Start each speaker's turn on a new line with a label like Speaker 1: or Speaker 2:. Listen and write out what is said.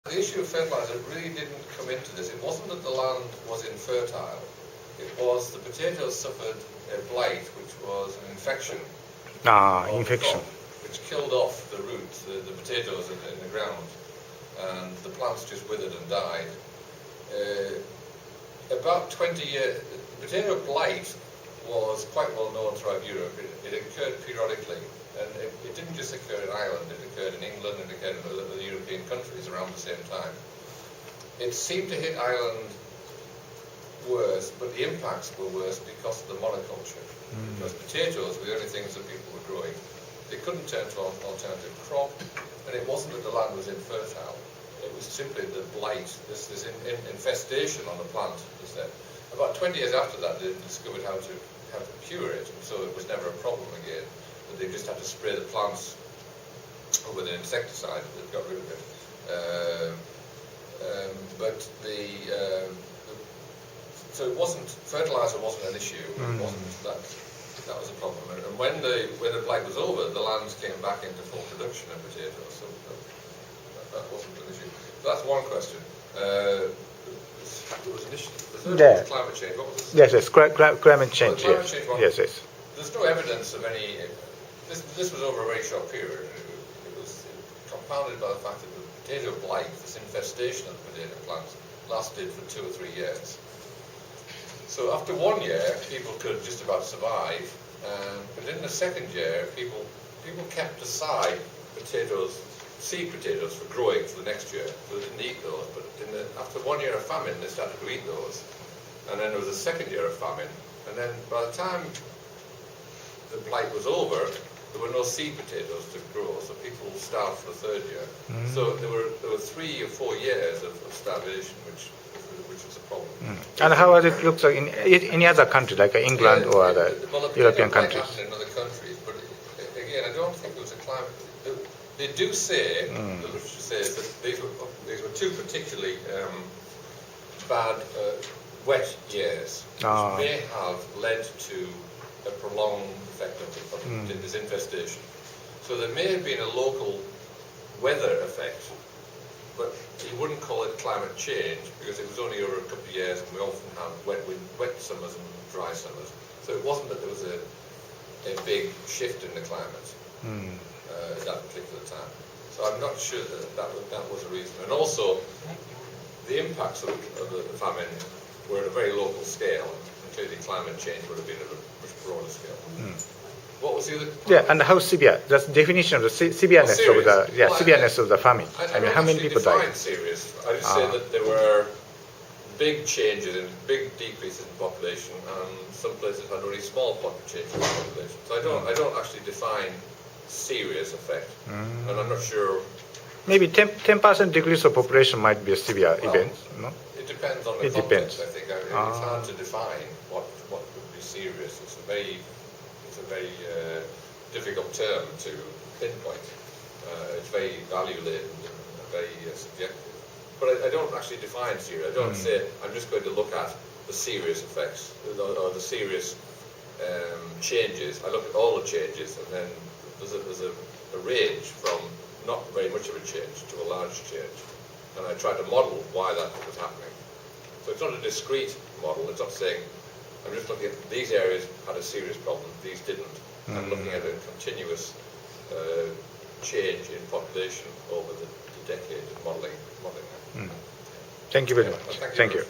Speaker 1: The issue of fertiliser really didn't come into this. It wasn't that the land was infertile. It was the potatoes suffered a blight, which was an infection.
Speaker 2: Infection.
Speaker 1: Which killed off the roots, the potatoes in the ground, and the plants just withered and died. About 20 years, potato blight was quite well known throughout Europe. It occurred periodically, and it didn't just occur in Ireland, it occurred in England, it occurred in other European countries around the same time. It seemed to hit Ireland worse, but the impacts were worse because of the monoculture. Because potatoes were the only things that people were growing. They couldn't turn to an alternative crop, and it wasn't that the land was infertile. It was simply the blight, this infestation on the plant, is there. About 20 years after that, they discovered how to cure it, and so it was never a problem again. But they just had to spray the plants with an insecticide that got rid of it. So it wasn't, fertiliser wasn't an issue. It wasn't that was a problem. And when the blight was over, the lands came back into full production of potatoes. So that wasn't an issue. So that's one question. There was an issue. The third was climate change. What was this?
Speaker 2: Yes, climate change.
Speaker 1: Climate change one.
Speaker 2: Yes.
Speaker 1: There's no evidence of any. This was over a very short period. It was compounded by the fact that the potato blight, this infestation of the potato plants, lasted for 2 or 3 years. So after 1 year, people could just about survive, but in the second year, people kept aside potatoes, seed potatoes, for growing for the next year. So they didn't eat those, but after 1 year of famine, they started to eat those. And then there was a second year of famine, and then by the time the blight was over, there were no seed potatoes to grow, so people starved for the third year. So there were 3 or 4 years of starvation, which was a problem.
Speaker 2: And how does it look like in any other country, like England or other European countries?
Speaker 1: In other countries, but again, I don't think it was a climate. They do say, the literature says that these were 2 particularly bad wet years, which may have led to a prolonged effect of this infestation. So there may have been a local weather effect, but you wouldn't call it climate change because it was only over a couple of years, and we often have wet summers and dry summers. So it wasn't that there was a big shift in the climate at that particular time. So I'm not sure that was a reason. And also, the impacts of the famine were at a very local scale, and clearly climate change would have been at a much broader scale. What was the other?
Speaker 2: Yeah, and how severe? That's the definition of the severeness of the severeness of the famine. I mean, how many people died?
Speaker 1: Serious. I just say that there were big changes and big decreases in population, and some places had only small changes in population. So I don't actually define serious effect, and I'm not sure.
Speaker 2: Maybe 10% decrease of population might be a severe event. No?
Speaker 1: It depends on the context. I think it's hard to define what would be serious. It's a very difficult term to pinpoint. It's very value-laden and very subjective. But I don't actually define serious. I don't say I'm just going to look at the serious effects or the serious changes. I look at all the changes, and then there's a range from not very much of a change to a large change. And I try to model why that was happening. So it's not a discrete model. It's not saying I'm just looking at these areas had a serious problem, these didn't. I'm looking at a continuous change in population over the decade of modelling that.
Speaker 2: Thank you very much. Thank you.